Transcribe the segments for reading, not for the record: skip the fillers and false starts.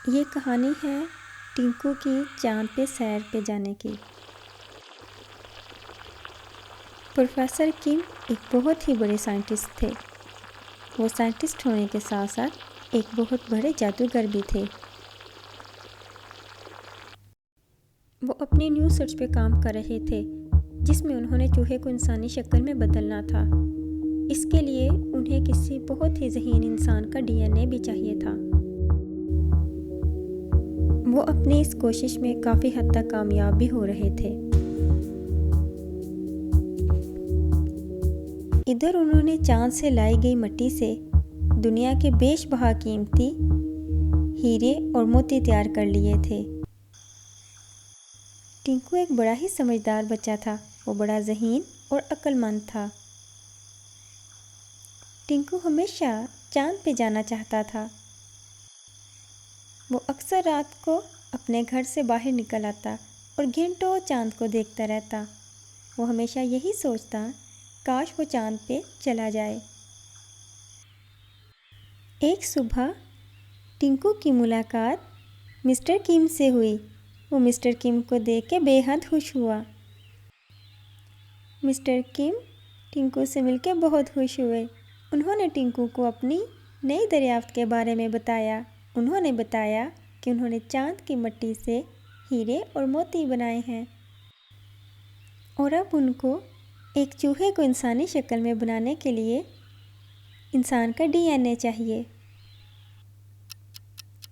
ये कहानी है टिंकू की चाँद पे सैर पे जाने की। प्रोफेसर किम एक बहुत ही बड़े साइंटिस्ट थे। वो साइंटिस्ट होने के साथ साथ एक बहुत बड़े जादूगर भी थे। वो अपनी न्यू सर्च पे काम कर रहे थे, जिसमें उन्होंने चूहे को इंसानी शक्ल में बदलना था। इसके लिए उन्हें किसी बहुत ही ज़हीन इंसान का डीएनए भी चाहिए था। वो अपनी इस कोशिश में काफ़ी हद तक कामयाब भी हो रहे थे। इधर उन्होंने चांद से लाई गई मिट्टी से दुनिया के बेशबहा कीमती हीरे और मोती तैयार कर लिए थे। टिंकू एक बड़ा ही समझदार बच्चा था। वो बड़ा ज़हीन और अक्लमंद था। टिंकू हमेशा चांद पे जाना चाहता था। वो अक्सर रात को अपने घर से बाहर निकल आता और घंटों चांद को देखता रहता। वो हमेशा यही सोचता, काश वो चांद पे चला जाए। एक सुबह टिंकू की मुलाकात मिस्टर किम से हुई। वो मिस्टर किम को देख के बेहद खुश हुआ। मिस्टर किम टिंकू से मिलकर बहुत खुश हुए। उन्होंने टिंकू को अपनी नई दरियाफ्त के बारे में बताया। उन्होंने बताया कि उन्होंने चांद की मिट्टी से हीरे और मोती बनाए हैं और अब उनको एक चूहे को इंसानी शक्ल में बनाने के लिए इंसान का डीएनए चाहिए।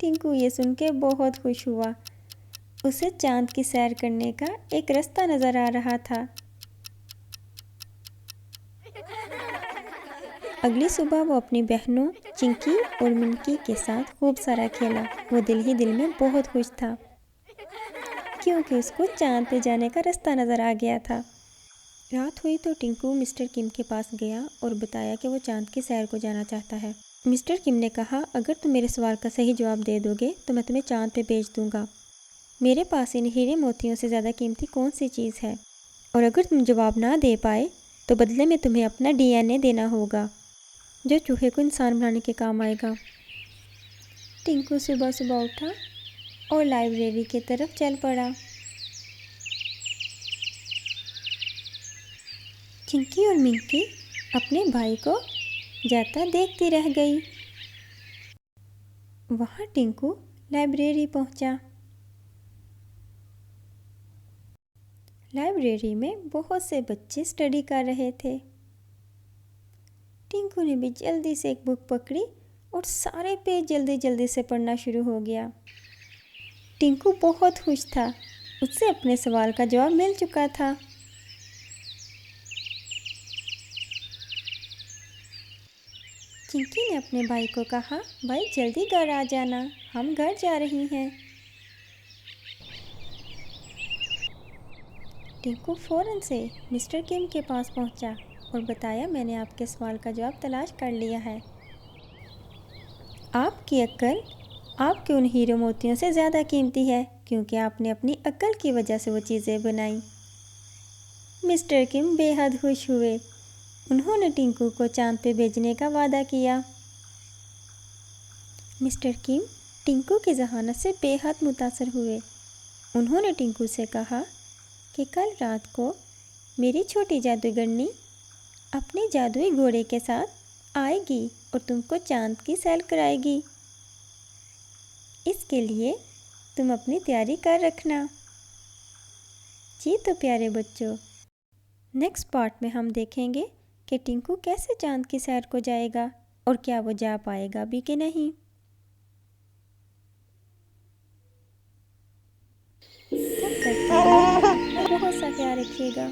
टिंकू ये सुन के बहुत खुश हुआ। उसे चांद की सैर करने का एक रास्ता नज़र आ रहा था। अगली सुबह वो अपनी बहनों चिंकी और मिंकी के साथ खूब सारा खेला। वो दिल ही दिल में बहुत खुश था, क्योंकि उसको चांद पे जाने का रास्ता नज़र आ गया था। रात हुई तो टिंकू मिस्टर किम के पास गया और बताया कि वो चांद की सैर को जाना चाहता है। मिस्टर किम ने कहा, अगर तुम मेरे सवाल का सही जवाब दे दोगे तो मैं तुम्हें चांद पे भेज दूंगा। मेरे पास इन हीरे मोतियों से ज़्यादा कीमती कौन सी चीज़ है, और अगर तुम जवाब ना दे पाए तो बदले में तुम्हें अपना डीएनए देना होगा, जो चूहे को इंसान बनाने के काम आएगा। टिंकू सुबह सुबह उठा और लाइब्रेरी की तरफ चल पड़ा। चिंकी और मिंकी अपने भाई को जाता देखती रह गई। वहाँ टिंकू लाइब्रेरी पहुँचा। लाइब्रेरी में बहुत से बच्चे स्टडी कर रहे थे। टिंकू ने भी जल्दी से एक बुक पकड़ी और सारे पेज जल्दी जल्दी से पढ़ना शुरू हो गया। टिंकू बहुत खुश था। उससे अपने सवाल का जवाब मिल चुका था। चिंकी ने अपने भाई को कहा, भाई जल्दी घर आ जाना, हम घर जा रही हैं। टिंकू फौरन से मिस्टर किम के पास पहुंचा और बताया, मैंने आपके सवाल का जवाब तलाश कर लिया है। आपकी अक्ल आपके उन हीरो मोतियों से ज़्यादा कीमती है, क्योंकि आपने अपनी अक्ल की वजह से वो चीज़ें बनाई। मिस्टर किम बेहद खुश हुए। उन्होंने टिंकू को चांद पे भेजने का वादा किया। मिस्टर किम टिंकू की जहानत से बेहद मुतासर हुए। उन्होंने टिंकू से कहा कि कल रात को मेरी छोटी जादूगरनी अपने जादुई घोड़े के साथ आएगी और तुमको चांद की सैर कराएगी। इसके लिए तुम अपनी तैयारी कर रखना। जी तो प्यारे बच्चों, नेक्स्ट पार्ट में हम देखेंगे कि टिंकू कैसे चांद की सैर को जाएगा और क्या वो जा पाएगा भी कि नहीं। तब तक के लिए अपना बहुत सा ख्याल रखिएगा।